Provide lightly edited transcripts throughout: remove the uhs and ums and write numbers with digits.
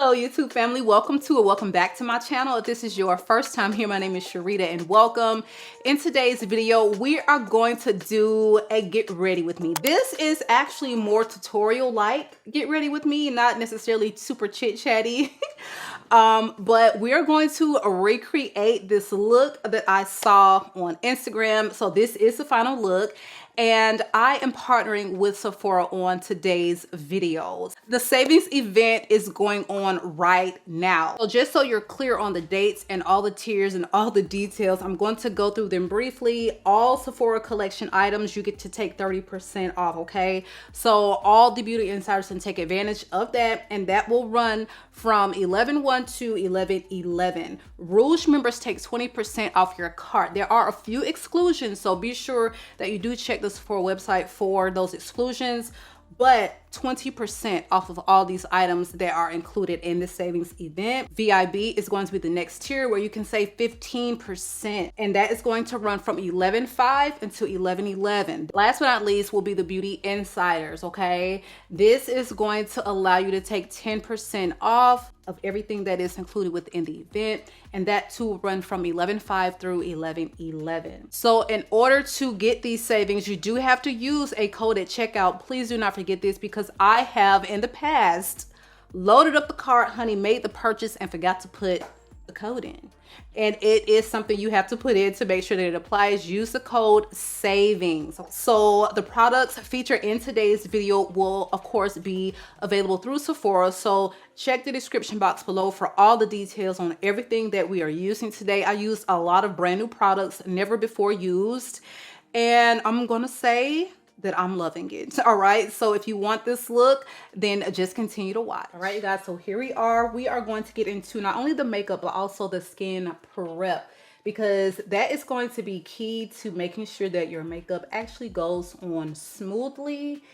Hello YouTube family, welcome to or welcome back to my channel. If this is your first time here, my name is Sharita and welcome. In today's video, we are going to do a get ready with me. This is actually more tutorial like get ready with me, not necessarily super chit chatty. But we are going to recreate this look that I saw on Instagram. So this is the final look. And I am partnering with Sephora on today's videos. The savings event is going on right now. So just so you're clear on the dates and all the tiers and all the details, I'm going to go through them briefly. All Sephora collection items, you get to take 30% off, okay? So all the beauty insiders can take advantage of that, and that will run from 11/1 to 11/11. Rouge members take 20% off your cart. There are a few exclusions, so be sure that you do check the Sephora website for those exclusions, but 20% off of all these items that are included in the savings event. VIB is going to be the next tier where you can save 15%, and that is going to run from 11/5 until 11/11. Last but not least will be the beauty insiders, okay? This is going to allow you to take 10% off of everything that is included within the event, and that too will run from 11/5 through 11/11. So in order to get these savings, you do have to use a code at checkout. Please do not forget this, because I have in the past loaded up the cart, honey, made the purchase and forgot to put the code in. And it is something you have to put in to make sure that it applies. Use the code SAVINGS. So the products featured in today's video will of course be available through Sephora. So check the description box below for all the details on everything that we are using today. I used a lot of brand new products, never before used. And I'm gonna say that I'm loving it. All right, so if you want this look, then just continue to watch. All right, you guys, so here we are. We are going to get into not only the makeup, but also the skin prep, because that is going to be key to making sure that your makeup actually goes on smoothly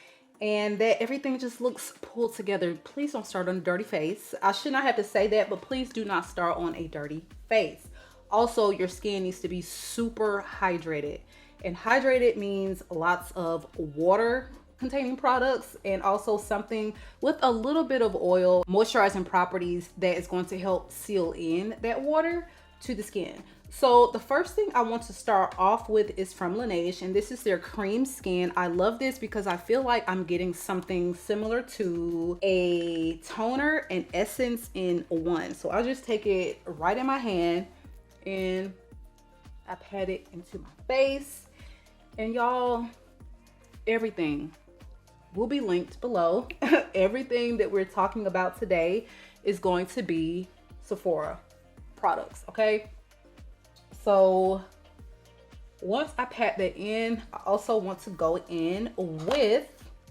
and that everything just looks pulled together. Please don't start on a dirty face. I should not have to say that, but please do not start on a dirty face. Also, your skin needs to be super hydrated. And hydrated means lots of water containing products, and also something with a little bit of oil moisturizing properties that is going to help seal in that water to the skin. So the first thing I want to start off with is from Lineage, and this is their cream skin. I love this because I feel like I'm getting something similar to a toner and essence in one. So I'll just take it right in my hand and I pat it into my face. And y'all, everything will be linked below. Everything that we're talking about today is going to be Sephora products, okay? So once I pat that in, I also want to go in with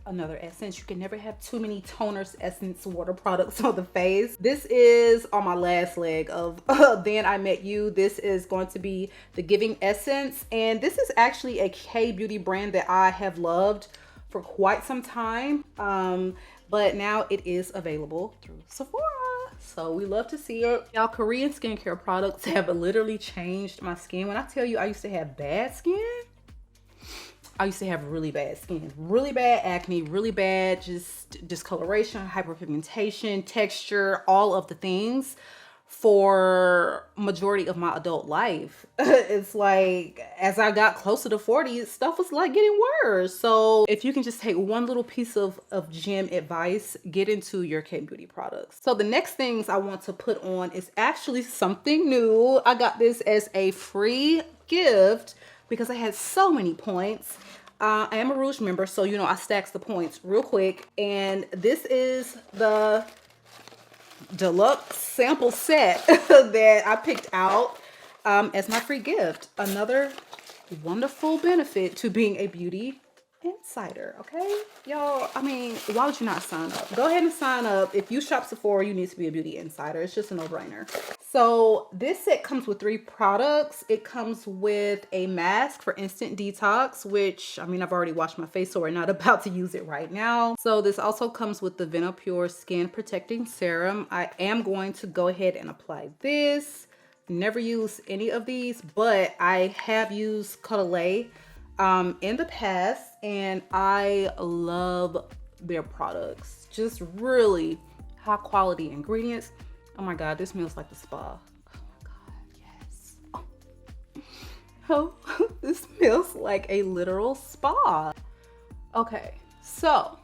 another essence. You can never have too many toners, essence, water products on the face. This is on my last leg of Then I Met You. This is going to be the Giving Essence, and this is actually a K-beauty brand that I have loved for quite some time, but now it is available through Sephora. So we love to see it. Y'all, Korean skincare products have literally changed my skin. When I tell you I used to have bad skin, I used to have really bad skin, really bad acne, really bad just discoloration, hyperpigmentation, texture, all of the things for majority of my adult life. It's like as I got closer to 40, stuff was like getting worse. So if you can just take one little piece of gem advice, get into your K-beauty products. So the next things I want to put on is actually something new. I got this as a free gift because I had so many points. I am a Rouge member, so you know I stacks the points real quick. And this is the deluxe sample set that I picked out as my free gift. Another wonderful benefit to being a beauty insider, okay? Y'all, I mean, why would you not sign up? Go ahead and sign up. If you shop Sephora, you need to be a beauty insider. It's just a no-brainer. So this set comes with 3 products. It comes with a mask for instant detox, which, I mean, I've already washed my face, so we're not about to use it right now. So this also comes with the Vinopure Skin Protecting Serum. I am going to go ahead and apply this. Never use any of these, but I have used CAUDALIE in the past, and I love their products. Just really high quality ingredients. Oh my God, this smells like the spa. Oh my God, yes. Oh, this smells like a literal spa. Okay, so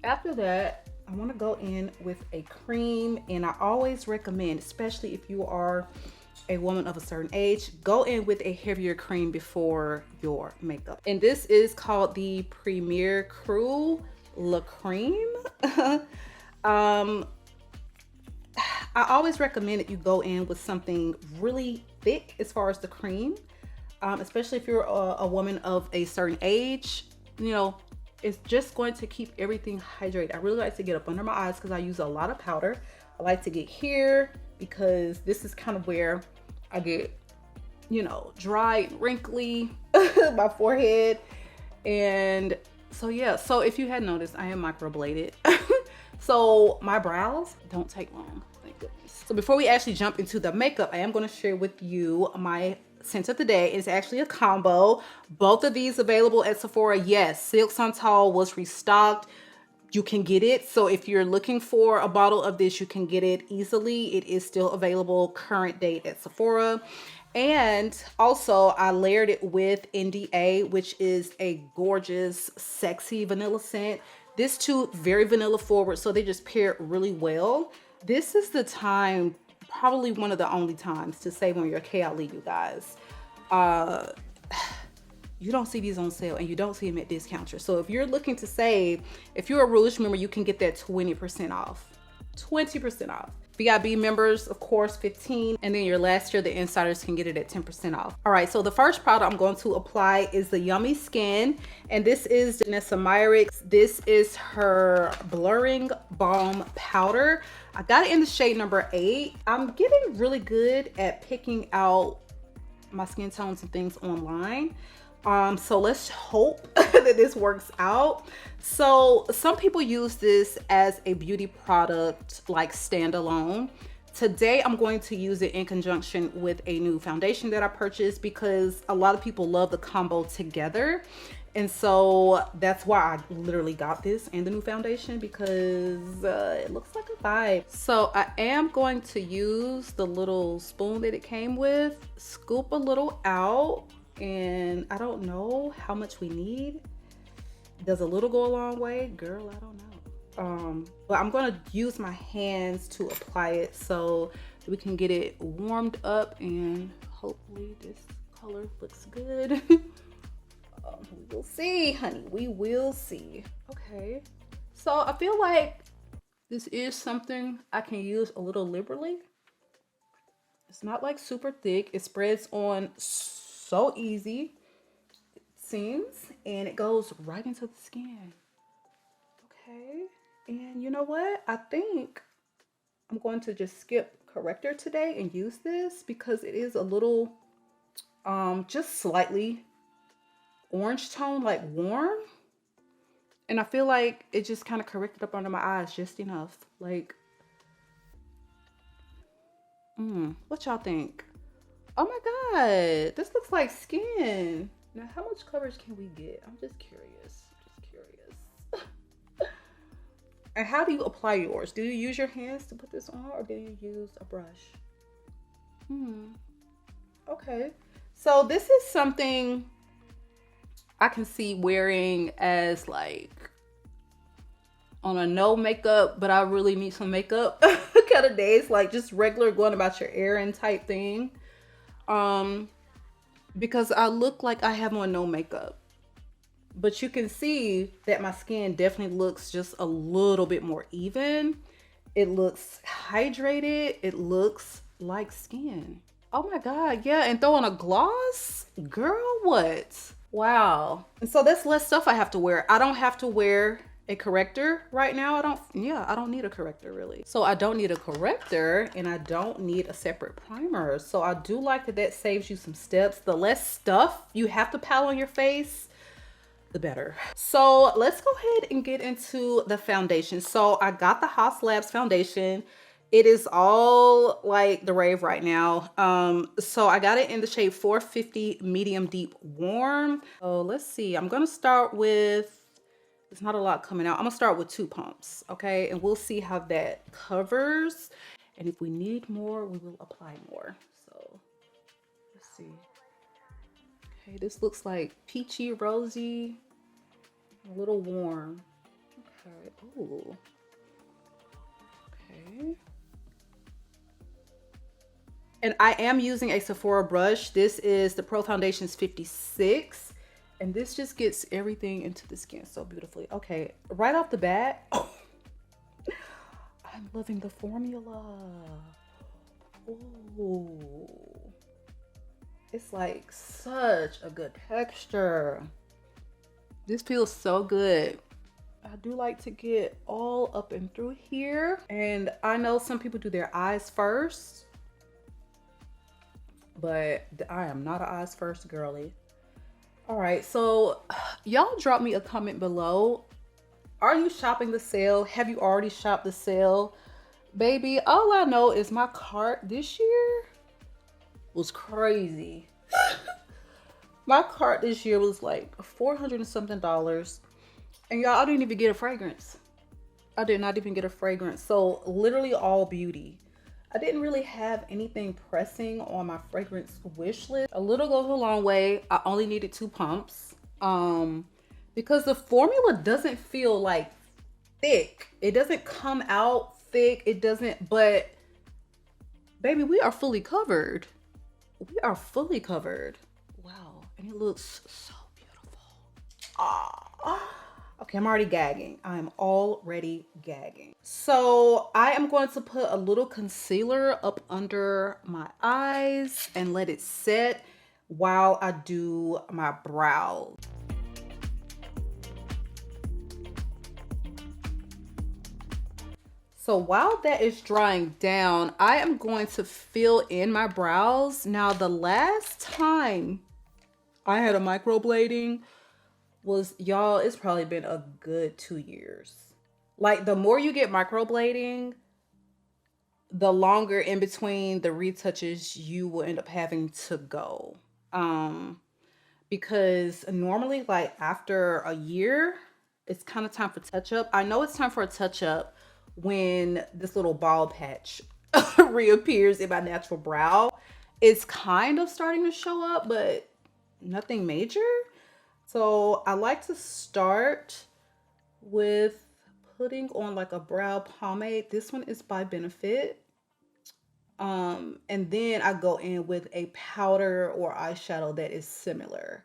after that, I want to go in with a cream, and I always recommend, especially if you are a woman of a certain age, go in with a heavier cream before your makeup. And this is called the Premier Cru La Creme. I always recommend that you go in with something really thick as far as the cream, especially if you're a woman of a certain age. You know, it's just going to keep everything hydrated. I really like to get up under my eyes because I use a lot of powder. I like to get here because this is kind of where I get, you know, dry and wrinkly, my forehead. And so yeah, so if you had noticed, I am microbladed. So my brows don't take long, thank goodness. So before we actually jump into the makeup, I am going to share with you my scent of the day. It's actually a combo. Both of these available at Sephora. Yes, Silk Santal was restocked. You can get it. So if you're looking for a bottle of this, you can get it easily. It is still available current date at Sephora. And also I layered it with NDA, which is a gorgeous, sexy vanilla scent. This too, very vanilla forward. So they just pair really well. This is the time, probably one of the only times to save on your Kayali, you guys. You don't see these on sale and you don't see them at discounters. So if you're looking to save, if you're a Rouge member, you can get that 20% off. 20% off. VIB members, of course, 15%. And then your last year, the insiders can get it at 10% off. All right, so the first product I'm going to apply is the Yummy Skin. And this is DENESSA MYRICKS. This is her Blurring Balm Powder. I got it in the shade number 8. I'm getting really good at picking out my skin tones and things online. So let's hope that this works out. So some people use this as a beauty product, like standalone. Today, I'm going to use it in conjunction with a new foundation that I purchased because a lot of people love the combo together. And so that's why I literally got this and the new foundation, because it looks like a vibe. So I am going to use the little spoon that it came with, scoop a little out. And I don't know how much we need. Does a little go a long way? Girl, I don't know. But I'm gonna use my hands to apply it so we can get it warmed up, and hopefully this color looks good. We will see, honey, we will see. Okay, so I feel like this is something I can use a little liberally. It's not like super thick. It spreads on so easy, it seems, and it goes right into the skin. Okay, and you know what? I think I'm going to just skip corrector today and use this because it is a little, just slightly orange tone, like warm. And I feel like it just kind of corrected up under my eyes just enough. Like, what y'all think? Oh my God, this looks like skin. Now, how much coverage can we get? I'm just curious, And how do you apply yours? Do you use your hands to put this on, or do you use a brush? Okay, so this is something I can see wearing as like on a no makeup, but I really need some makeup kind of days, like just regular going about your errand type thing. Because I look like I have on no makeup, but you can see that my skin definitely looks just a little bit more even. It looks hydrated. It looks like skin. Oh my God, yeah, and throw on a gloss? Girl, what? Wow. And so that's less stuff I have to wear. I don't have to wear a corrector right now. I don't need a corrector really. So I don't need a corrector, and I don't need a separate primer. So I do like that that saves you some steps. The less stuff you have to pile on your face, the better. So let's go ahead and get into the foundation. So I got the HAUS Labs foundation. It is all like the rave right now. So I got it in the shade 450 medium deep warm. So let's see, I'm gonna start with There's not a lot coming out. I'm gonna start with 2 pumps, okay? And we'll see how that covers. And if we need more, we will apply more. So let's see. Okay, this looks like peachy, rosy, a little warm. Okay, ooh. Okay. And I am using a Sephora brush. This is the Pro Foundations 56. And this just gets everything into the skin so beautifully. Okay, right off the bat, oh, I'm loving the formula. Ooh. It's like such a good texture. This feels so good. I do like to get all up and through here. And I know some people do their eyes first, but I am not an eyes first girly. All right, so y'all drop me a comment below. Are you shopping the sale? Have you already shopped the sale? Baby, all I know is my cart this year was crazy. My cart this year was like $400 and something. And y'all, I didn't even get a fragrance. I did not even get a fragrance. So literally all beauty. I didn't really have anything pressing on my fragrance wish list. A little goes a long way. I only needed 2 pumps because the formula doesn't feel like thick. It doesn't come out thick. It doesn't, but baby, we are fully covered. We are fully covered. Wow, and it looks so beautiful. Ah. Okay, I'm already gagging. I'm already gagging. So I am going to put a little concealer up under my eyes and let it set while I do my brows. So while that is drying down, I am going to fill in my brows. Now, the last time I had a microblading was, y'all, it's probably been a good 2 years. Like, the more you get microblading, the longer in between the retouches you will end up having to go. Because normally, like, after a year, it's kind of time for touch-up. I know it's time for a touch-up when this little bald patch reappears in my natural brow. It's kind of starting to show up, but nothing major. So I like to start with putting on like a brow pomade. This one is by Benefit. And then I go in with a powder or eyeshadow that is similar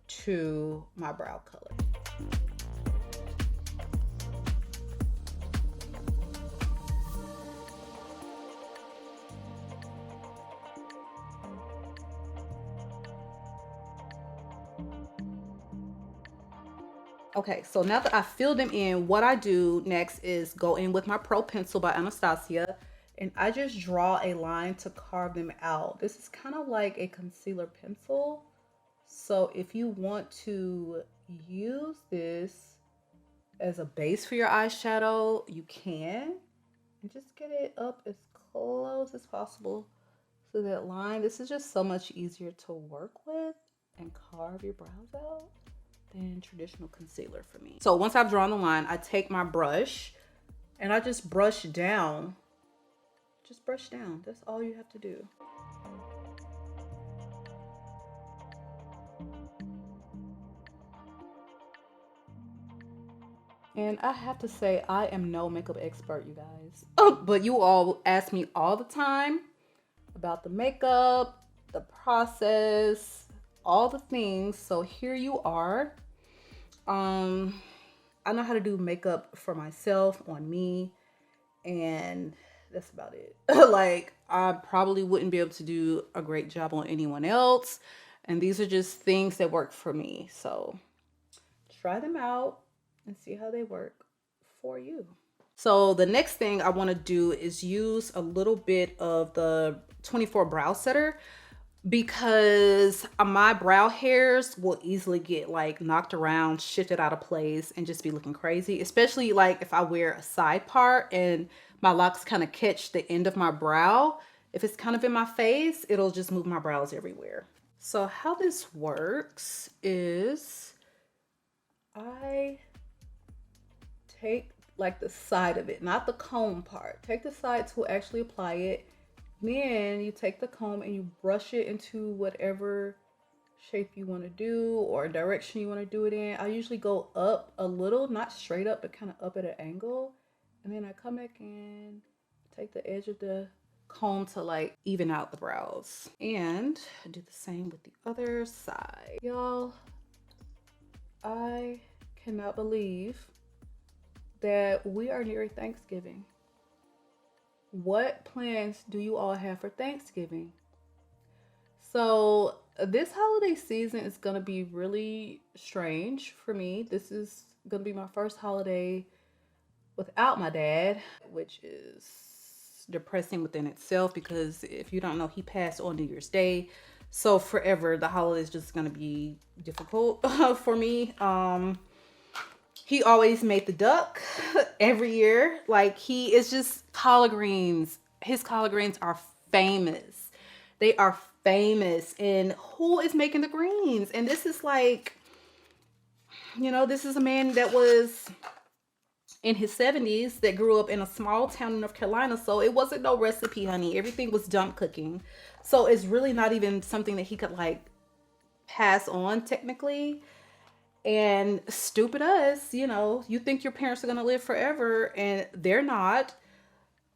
to my brow color. Okay, so now that I filled them in, what I do next is go in with my Pro Pencil by Anastasia, and I just draw a line to carve them out. This is kind of like a concealer pencil. So if you want to use this as a base for your eyeshadow, you can. And just get it up as close as possible to that line. This is just so much easier to work with and carve your brows out than traditional concealer for me. So once I've drawn the line, I take my brush and I just brush down. Just brush down. That's all you have to do. And I have to say, I am no makeup expert, you guys. But you all ask me all the time about the makeup, the process, all the things. So here you are. I know how to do makeup for myself, on me, and that's about it. Like, I probably wouldn't be able to do a great job on anyone else. And these are just things that work for me. So try them out and see how they work for you. So the next thing I want to do is use a little bit of the 24 Brow Setter, because my brow hairs will easily get like knocked around, shifted out of place, and just be looking crazy, especially like if I wear a side part and my locks kind of catch the end of my brow. If it's kind of in my face, it'll just move my brows everywhere. So how this works is I take like the side of it, not the comb part. Take the side to actually apply it. Then you take the comb and you brush it into whatever shape you want to do or direction you want to do it in. I usually go up a little, not straight up, but kind of up at an angle. And then I come back and take the edge of the comb to like even out the brows. And do the same with the other side. Y'all, I cannot believe that we are near Thanksgiving. What plans do you all have for Thanksgiving? So this holiday season is gonna be really strange for me. This is gonna be my first holiday without my dad, which is depressing within itself because if you don't know, he passed on New Year's Day. So forever, the holiday is just gonna be difficult for me. He always made the duck every year. Like, he is just collard greens. His collard greens are famous. They are famous. And who is making the greens? And this is like, you know, this is a man that was in his 70s that grew up in a small town in North Carolina. So it wasn't no recipe, honey. Everything was dump cooking. So it's really not even something that he could like pass on technically. And stupid us, you know, you think your parents are going to live forever and they're not.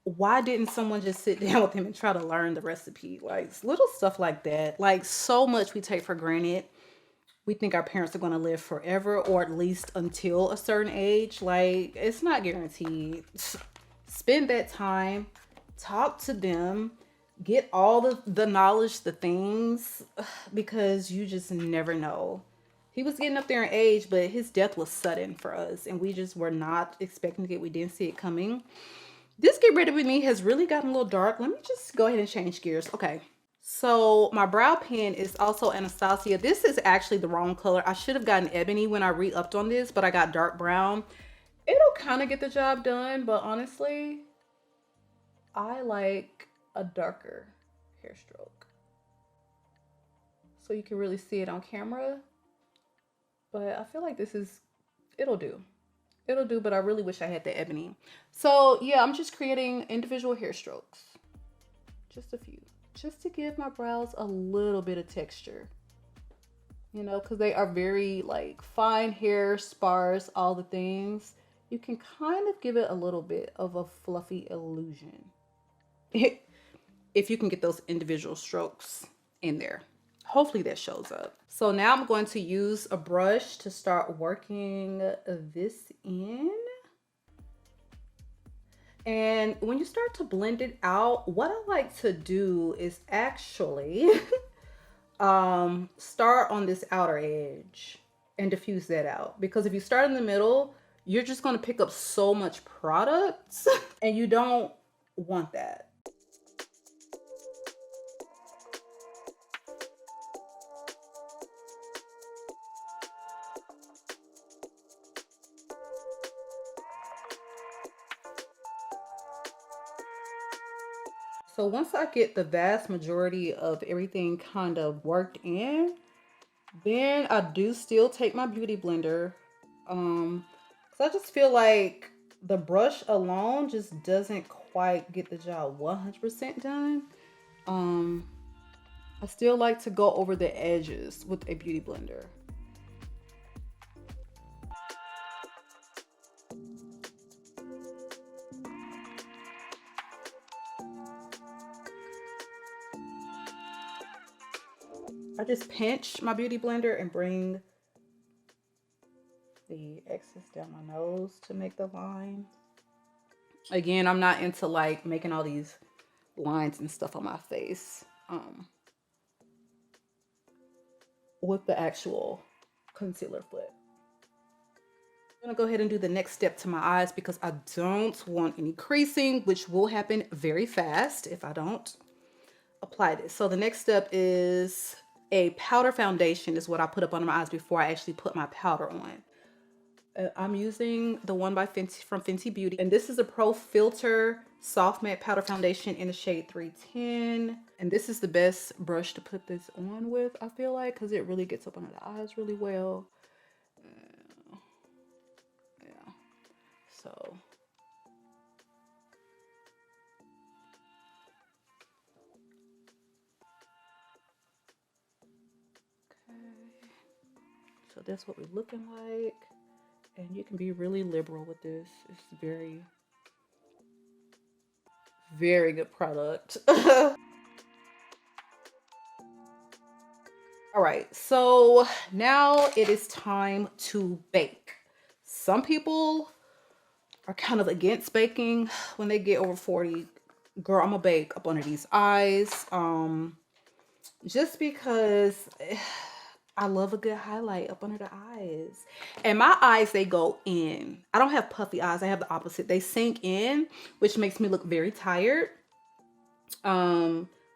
Why didn't someone just sit down with him and try to learn the recipe? Like little stuff like that. Like so much we take for granted. We think our parents are going to live forever or at least until a certain age. Like, it's not guaranteed. Spend that time, talk to them, get all the knowledge, the things, because you just never know. He was getting up there in age, but his death was sudden for us, and we just were not expecting it. We didn't see it coming. This Get Ready With Me has really gotten a little dark. Let me just go ahead and change gears. Okay. So my brow pen is also Anastasia. This is actually the wrong color. I should have gotten ebony when I re-upped on this, but I got dark brown. It'll kind of get the job done, but honestly, I like a darker hair stroke. So you can really see it on camera. But I feel like this is, it'll do. It'll do, but I really wish I had the ebony. So yeah, I'm just creating individual hair strokes. Just a few. Just to give my brows a little bit of texture. You know, because they are very like fine hair, sparse, all the things. You can kind of give it a little bit of a fluffy illusion. If you can get those individual strokes in there. Hopefully that shows up. So now I'm going to use a brush to start working this in. And when you start to blend it out, what I like to do is actually start on this outer edge and diffuse that out. Because if you start in the middle, you're just going to pick up so much product and you don't want that. So once I get the vast majority of everything kind of worked in, then I do still take my beauty blender. Because I just feel like the brush alone just doesn't quite get the job 100% done. I still like to go over the edges with a beauty blender. I just pinch my beauty blender and bring the excess down my nose to make the line. Again, I'm not into like making all these lines and stuff on my face with the actual concealer foot. I'm gonna go ahead and do the next step to my eyes because I don't want any creasing, which will happen very fast if I don't apply this. So the next step is a powder foundation is what I put up under my eyes before I actually put my powder on. I'm using the one by Fenty from Fenty Beauty, and this is a Pro Filter Soft Matte Powder Foundation in the shade 310. And this is the best brush to put this on with, I feel like, because it really gets up under the eyes really well. Yeah. So so that's what we're looking like. And you can be really liberal with this. It's very, very good product. All right, so now it is time to bake. Some people are kind of against baking when they get over 40. Girl, I'm gonna bake up under these eyes. Just because I love a good highlight up under the eyes. And my eyes, they go in. I don't have puffy eyes. I have the opposite. They sink in, which makes me look very tired.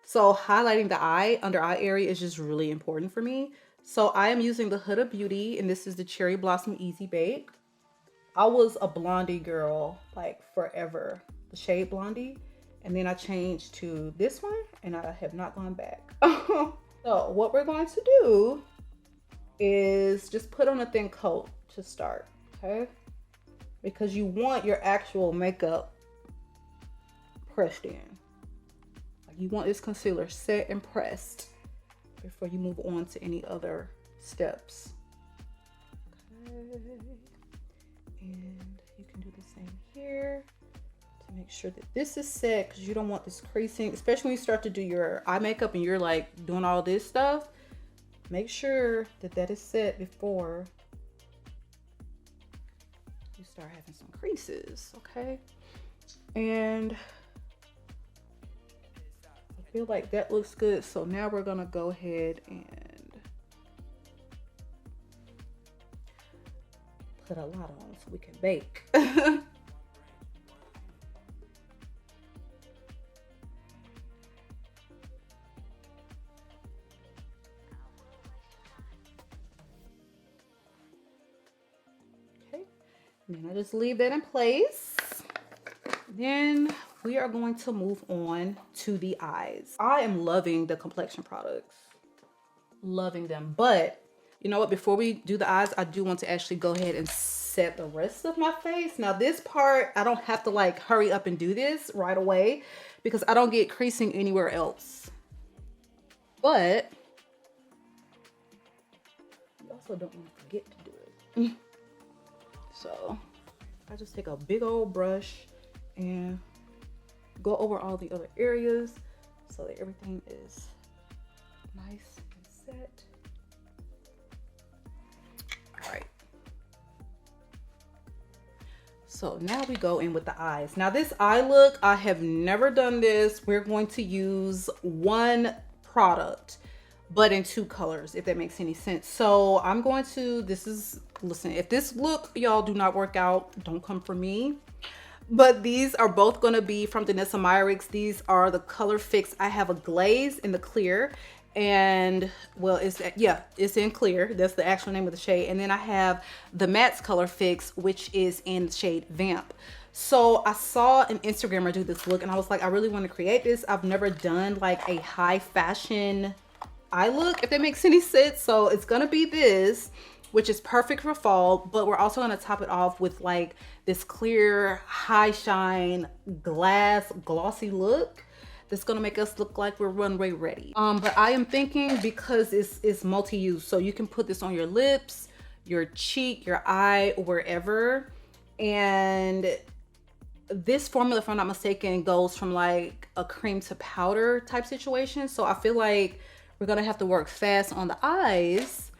So highlighting the eye, under eye area is just really important for me. So I am using the Huda Beauty, and this is the Cherry Blossom Easy Bake. I was a blondie girl like forever, the shade Blondie. And then I changed to this one, and I have not gone back. So what we're going to do is just put on a thin coat to start, okay? Because you want your actual makeup pressed in. Like, you want this concealer set and pressed before you move on to any other steps. Okay. And you can do the same here to make sure that this is set, because you don't want this creasing, especially when you start to do your eye makeup and you're like doing all this stuff. Make sure that that is set before you start having some creases, okay? And I feel like that looks good. So now we're gonna go ahead and put a lot on so we can bake. And then I just leave that in place. Then we are going to move on to the eyes. I am loving the complexion products. Loving them. But you know what? Before we do the eyes, I do want to actually go ahead and set the rest of my face. Now this part, I don't have to like hurry up and do this right away because I don't get creasing anywhere else. But you also don't want to forget to do it. So I just take a big old brush and go over all the other areas so that everything is nice and set. All right. So now we go in with the eyes. Now this eye look, I have never done this. We're going to use one product, but in two colors, if that makes any sense. So I'm going to, listen, if this look, y'all, do not work out, don't come for me. But these are both gonna be from DENESSA MYRICKS. These are the Color Fix. I have a glaze in the clear, and well, it's in clear. That's the actual name of the shade. And then I have the Matte's Color Fix, which is in the shade Vamp. So I saw an Instagrammer do this look, and I was like, I really want to create this. I've never done like a high fashion eye look, if that makes any sense. So it's gonna be this, which is perfect for fall, but we're also gonna top it off with like this clear, high shine, glass, glossy look that's gonna make us look like we're runway ready. But I am thinking, because it's multi-use, so you can put this on your lips, your cheek, your eye, wherever. And this formula, if I'm not mistaken, goes from like a cream to powder type situation. So I feel like we're gonna have to work fast on the eyes,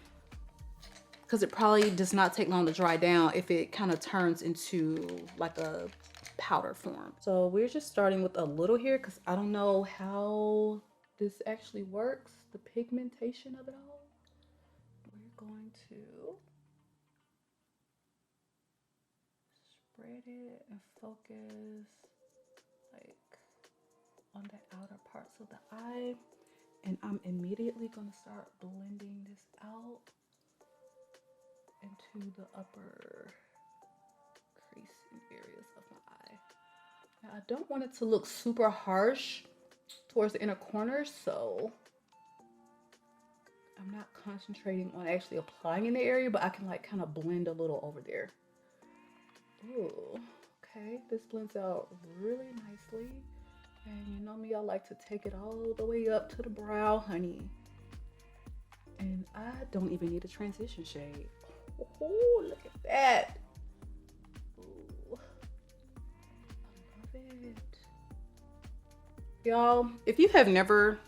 because it probably does not take long to dry down if it kind of turns into like a powder form. So we're just starting with a little here because I don't know how this actually works, the pigmentation of it all. We're going to spread it and focus like on the outer parts of the eye. And I'm immediately going to start blending this out into the upper creasing areas of my eye. Now I don't want it to look super harsh towards the inner corners, so I'm not concentrating on actually applying in the area, but I can like kind of blend a little over there. Ooh, okay, this blends out really nicely. And you know me, I like to take it all the way up to the brow, honey. And I don't even need a transition shade. Oh, look at that. Ooh, I love it. Y'all, if you have never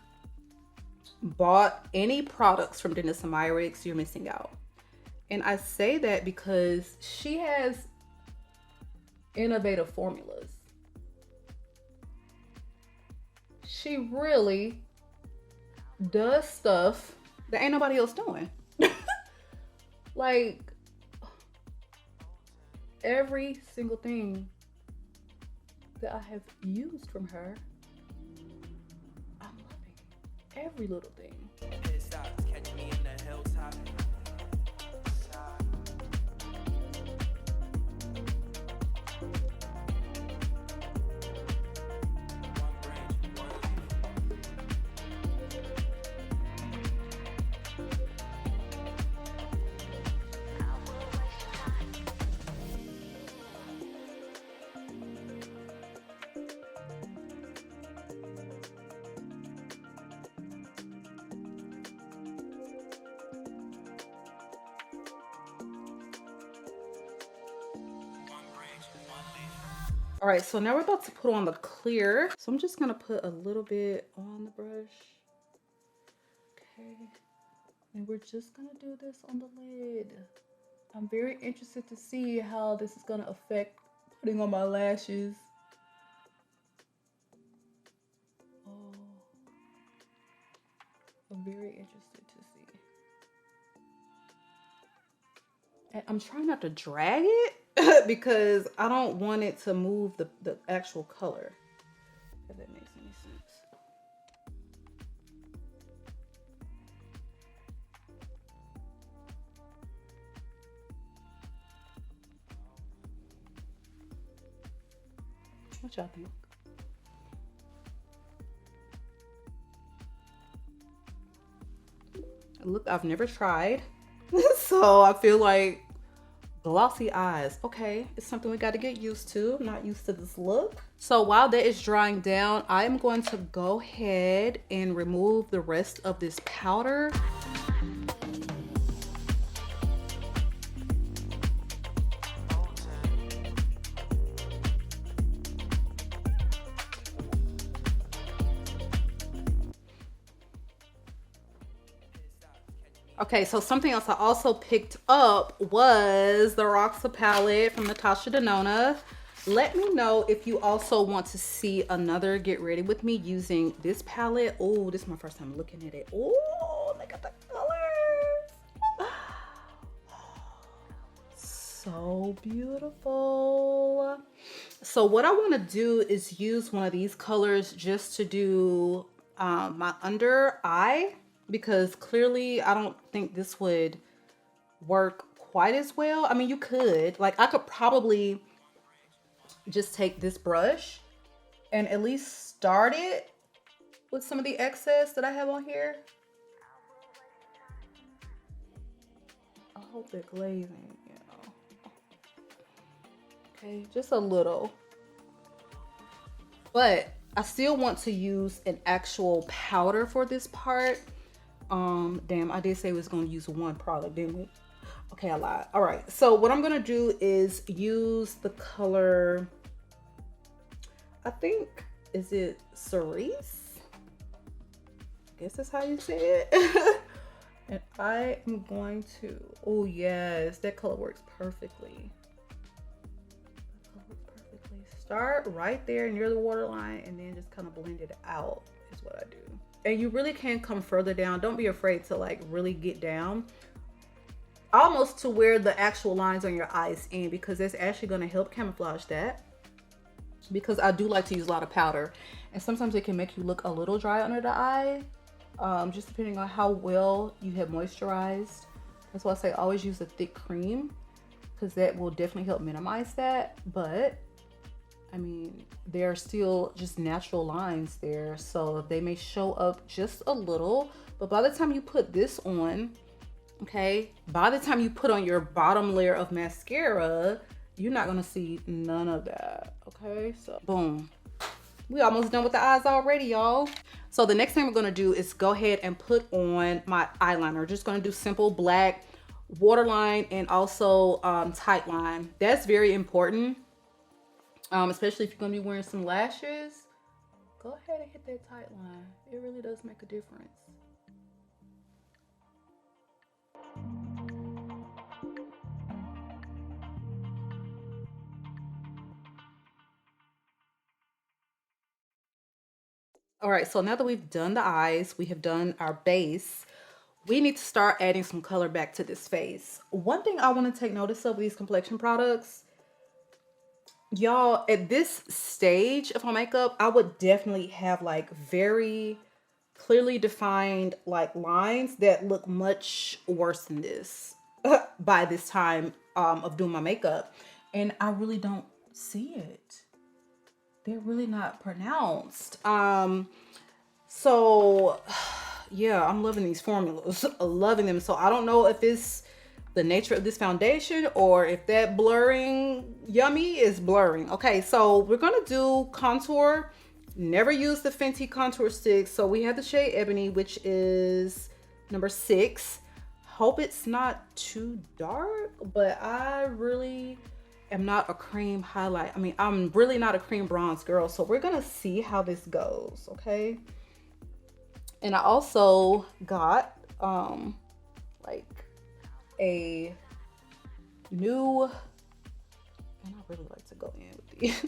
bought any products from DENESSA MYRICKS, you're missing out. And I say that because she has innovative formulas. She really does stuff that ain't nobody else doing. Like, every single thing that I have used from her, I'm loving every little thing. Catch me in the hilltop. All right, so now we're about to put on the clear. So I'm just gonna put a little bit on the brush. Okay, and we're just gonna do this on the lid. I'm very interested to see how this is gonna affect putting on my lashes. Oh, I'm very interested to see. And I'm trying not to drag it because I don't want it to move the actual color, if that makes any sense. What y'all think? A look I've never tried. So I feel like glossy eyes. Okay, it's something we got to get used to. I'm not used to this look. So while that is drying down, I'm going to go ahead and remove the rest of this powder. Okay, so something else I also picked up was the ROXA palette from NATASHA DENONA. Let me know if you also want to see another get ready with me using this palette. Oh, this is my first time looking at it. Oh, look at the colors. So beautiful. So what I want to do is use one of these colors just to do my under eye, because clearly I don't think this would work quite as well. I mean, you could, like, I could probably just take this brush and at least start it with some of the excess that I have on here. I hope they're glazing, you know. Okay, just a little. But I still want to use an actual powder for this part. Damn, I did say we was gonna use one product, didn't we? Okay, I lied. All right, so what I'm gonna do is use the color, I think, is it Cerise? I guess that's how you say it. And I am going to, oh yes, that color works perfectly. That color works perfectly. Start right there near the waterline and then just kind of blend it out is what I do. And you really can come further down. Don't be afraid to like really get down almost to where the actual lines on your eyes end, because that's actually going to help camouflage that. Because I do like to use a lot of powder, and sometimes it can make you look a little dry under the eye, just depending on how well you have moisturized. That's why I say always use a thick cream, because that will definitely help minimize that. But I mean, there are still just natural lines there, so they may show up just a little. But by the time you put this on, okay, by the time you put on your bottom layer of mascara, you're not gonna see none of that. Okay, so boom. We almost done with the eyes already, y'all. So the next thing we're gonna do is go ahead and put on my eyeliner. Just gonna do simple black waterline and also tight line. That's very important, especially if you're gonna be wearing some lashes. Go ahead and hit that tight line. It really does make a difference. All right, so now that we've done the eyes, we have done our base, we need to start adding some color back to this face. One thing I want to take notice of with these complexion products, y'all, at this stage of my makeup, I would definitely have like very clearly defined like lines that look much worse than this by this time of doing my makeup. And I really don't see it. They're really not pronounced. So yeah, I'm loving these formulas, loving them. So I don't know if it's the nature of this foundation or if that blurring yummy is blurring. Okay, so we're gonna do contour. Never use the Fenty contour sticks. So we have the shade Ebony, which is number 6. Hope it's not too dark, but I really am not a cream highlight. I mean, I'm really not a cream bronze girl. So we're gonna see how this goes, okay? And I also got like a new, and I really like to go in with these.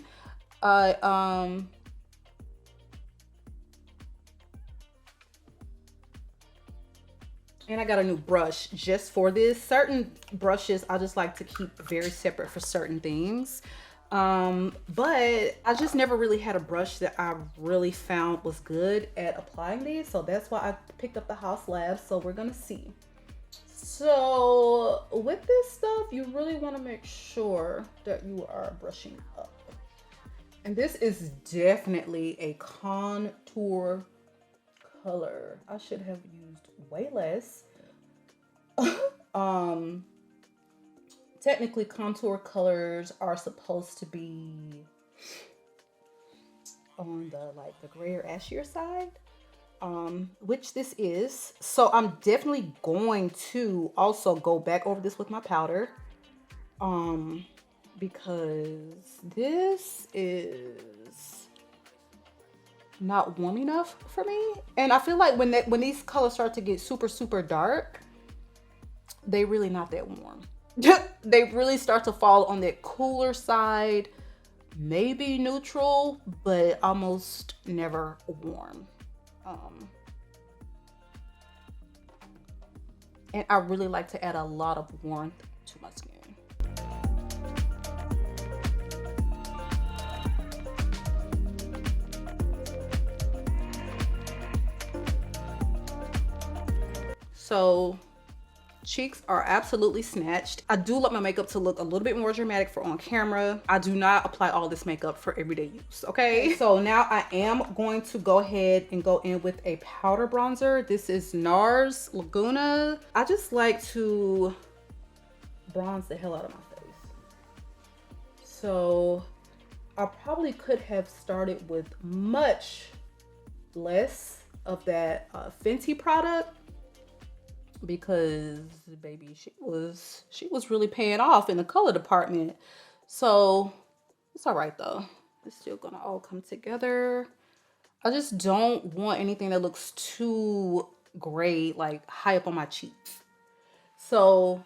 And I got a new brush just for this. Certain brushes I just like to keep very separate for certain things. But I just never really had a brush that I really found was good at applying these. So that's why I picked up the HAUS Labs. So we're gonna see. So with this stuff, you really wanna make sure that you are brushing up. And this is definitely a contour color. I should have used way less. Technically contour colors are supposed to be on the like the grayer ashier side, which this is. So I'm definitely going to also go back over this with my powder, because this is not warm enough for me. And I feel like when these colors start to get super dark, they really not that warm. They really start to fall on that cooler side, maybe neutral, but almost never warm. And I really like to add a lot of warmth to my skin. So cheeks are absolutely snatched. I do like my makeup to look a little bit more dramatic for on camera. I do not apply all this makeup for everyday use, okay? So now I am going to go ahead and go in with a powder bronzer. This is NARS Laguna. I just like to bronze the hell out of my face. So I probably could have started with much less of that Fenty product, because baby, she was really paying off in the color department. So it's all right though. It's still gonna all come together. I just don't want anything that looks too gray, like high up on my cheeks. So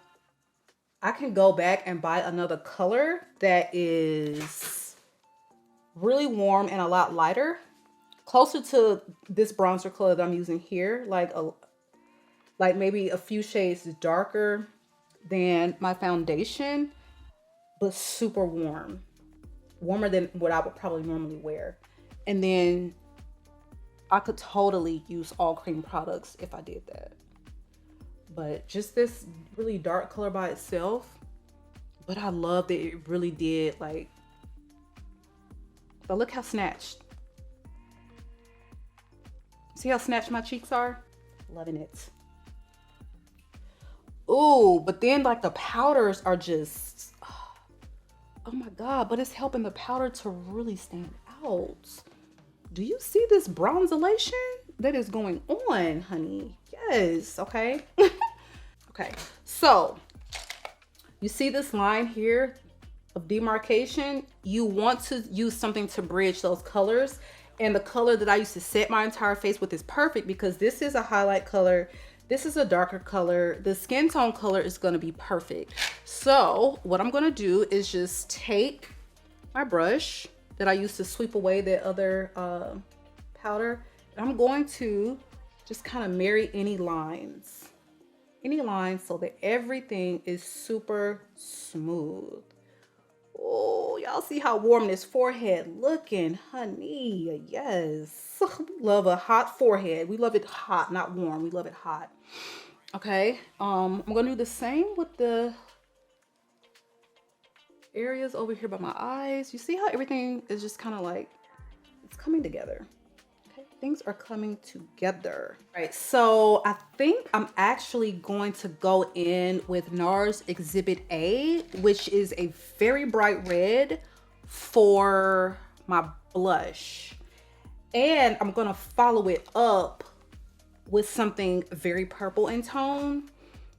I can go back and buy another color that is really warm and a lot lighter, closer to this bronzer color that I'm using here, like maybe a few shades darker than my foundation, but super warm. Warmer than what I would probably normally wear. And then I could totally use all cream products if I did that. But just this really dark color by itself, but I love that it really did, like, but look how snatched. See how snatched my cheeks are? Loving it. Ooh, but then like the powders are just Oh my God, but it's helping the powder to really stand out. Do you see this bronzation that is going on, honey? Yes, okay. Okay, so you see this line here of demarcation? You want to use something to bridge those colors. And the color that I used to set my entire face with is perfect because this is a highlight color. This is a darker color. The skin tone color is gonna be perfect. So what I'm gonna do is just take my brush that I used to sweep away that other powder. And I'm going to just kind of marry any lines so that everything is super smooth. Oh, y'all see how warm this forehead looking, honey? Yes. Love a hot forehead. We love it hot, not warm. We love it hot. Okay. I'm gonna do the same with the areas over here by my eyes. You see how everything is just kind of like, it's coming together. Okay, things are coming together. All right, so I think I'm actually going to go in with NARS Exhibit A, which is a very bright red for my blush. And I'm gonna follow it up with something very purple in tone,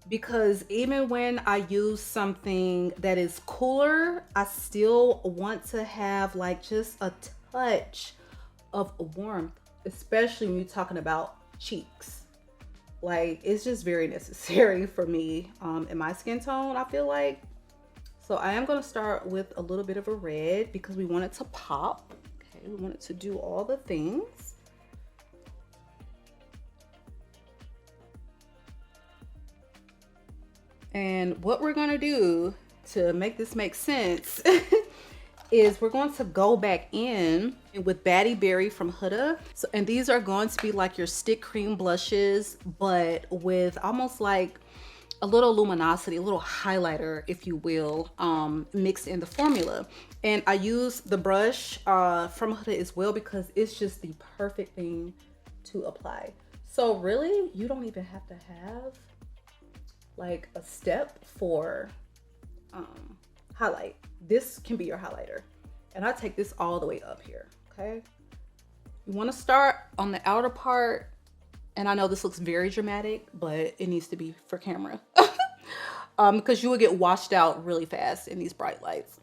because even when I use something that is cooler, I still want to have like just a touch of warmth, especially when you're talking about cheeks. Like, it's just very necessary for me in my skin tone, I feel like. So I am going to start with a little bit of a red because we want it to pop. Okay, we want it to do all the things. And what we're going to do to make this make sense is we're going to go back in with Batty Berry from Huda. So, and these are going to be like your stick cream blushes, but with almost like a little luminosity, a little highlighter, if you will, mixed in the formula. And I use the brush from Huda as well because it's just the perfect thing to apply. So really, you don't even have to have like a step for highlight. This can be your highlighter. And I take this all the way up here, okay? You wanna start on the outer part, and I know this looks very dramatic, but it needs to be for camera. Because you will get washed out really fast in these bright lights.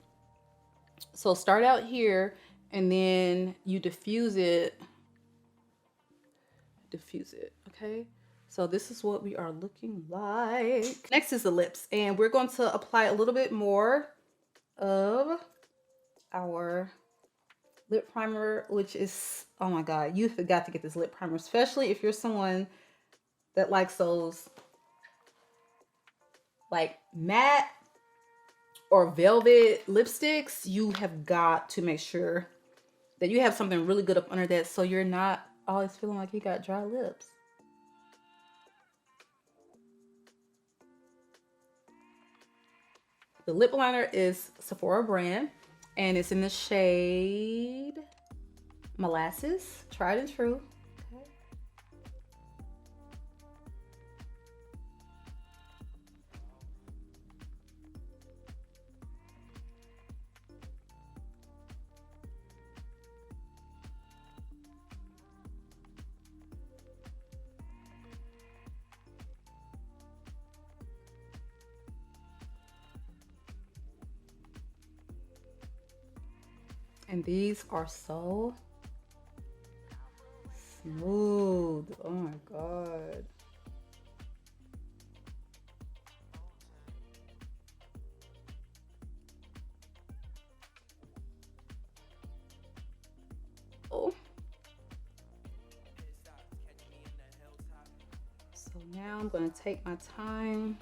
So start out here, and then you diffuse it, okay? So this is what we are looking like. Next is the lips, and we're going to apply a little bit more of our lip primer, which is, oh my God, you forgot to get this lip primer, especially if you're someone that likes those like matte or velvet lipsticks. You have got to make sure that you have something really good up under that so you're not always feeling like you got dry lips. The lip liner is Sephora brand, and it's in the shade Molasses, tried and true. Okay. And these are so smooth. Oh my God. Oh. So now I'm going to take my time.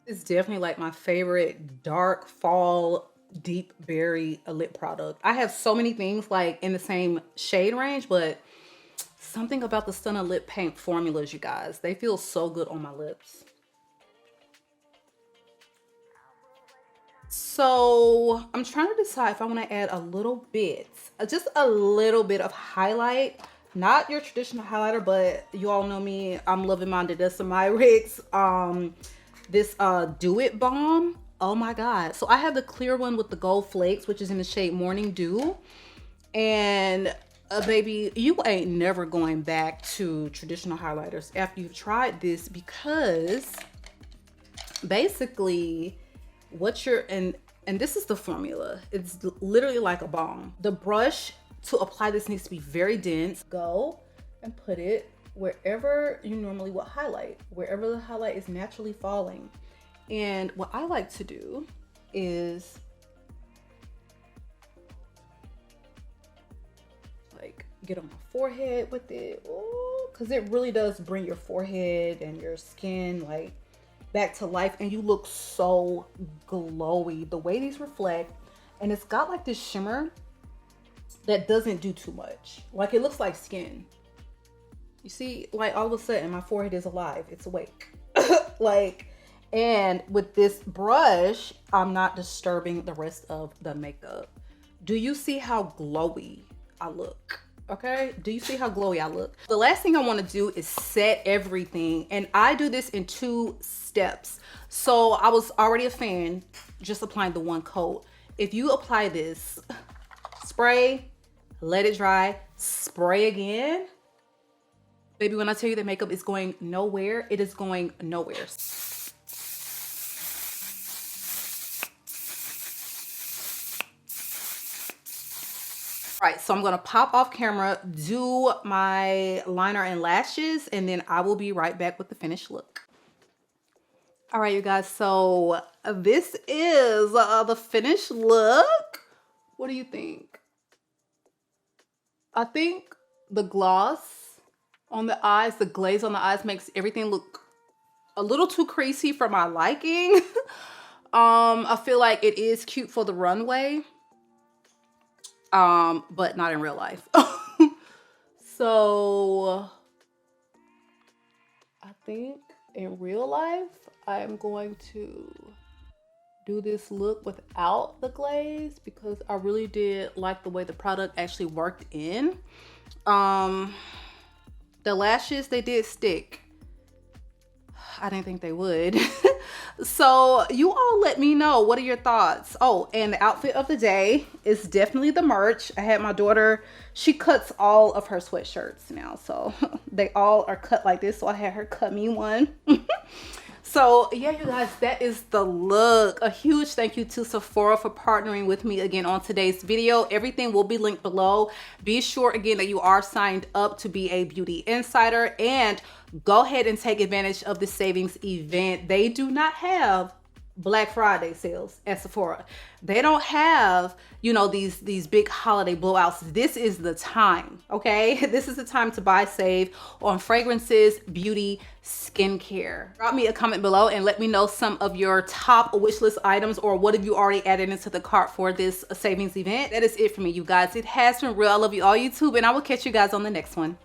It's definitely like my favorite dark fall deep berry lip product. I have so many things like in the same shade range, but Something about the Stunna lip paint formulas, you guys. They feel so good on my lips. So I'm trying to decide if I want to add a little bit, just a little bit of highlight. Not your traditional highlighter, but you all know me. I'm loving my DENESSA MYRICKS. This Do It Balm. Oh my God. So I have the clear one with the gold flakes, which is in the shade Morning Dew. And baby, you ain't never going back to traditional highlighters after you've tried this, because basically what you're, and this is the formula. It's literally like a balm. The brush to apply this needs to be very dense. Go and put it wherever you normally would highlight, wherever the highlight is naturally falling. And what I like to do is like get on my forehead with it. Ooh, because it really does bring your forehead and your skin like back to life, and you look so glowy the way these reflect. And it's got like this shimmer that doesn't do too much. Like it looks like skin. You see, like all of a sudden my forehead is alive, it's awake. Like, and with this brush, I'm not disturbing the rest of the makeup. Do you see how glowy I look? Okay, do you see how glowy I look? The last thing I want to do is set everything, and I do this in 2 steps. So I was already a fan just applying the 1 coat. If you apply this, spray, let it dry, spray again. Baby, when I tell you that makeup is going nowhere, it is going nowhere. All right, so I'm gonna pop off camera, do my liner and lashes, and then I will be right back with the finished look. All right, you guys, so this is the finished look. What do you think? I think the gloss on the eyes, the glaze on the eyes makes everything look a little too creasy for my liking. I feel like it is cute for the runway. But not in real life. So I think in real life, I am going to do this look without the glaze, because I really did like the way the product actually worked in. The lashes, they did stick. I didn't think they would. So you all let me know, what are your thoughts? Oh, and the outfit of the day is definitely the merch. I had my daughter, she cuts all of her sweatshirts now, so they all are cut like this, so I had her cut me one. So yeah, you guys, that is the look. A huge thank you to Sephora for partnering with me again on today's video. Everything will be linked below. Be sure again that you are signed up to be a beauty insider, and go ahead and take advantage of the savings event. They do not have Black Friday sales at Sephora. They don't have, you know, these big holiday blowouts. This is the time, okay? This is the time to buy, save on fragrances, beauty, skincare. Drop me a comment below and let me know some of your top wish list items, or what have you already added into the cart for this savings event. That is it for me, you guys. It has been real. I love you all, YouTube, and I will catch you guys on the next one.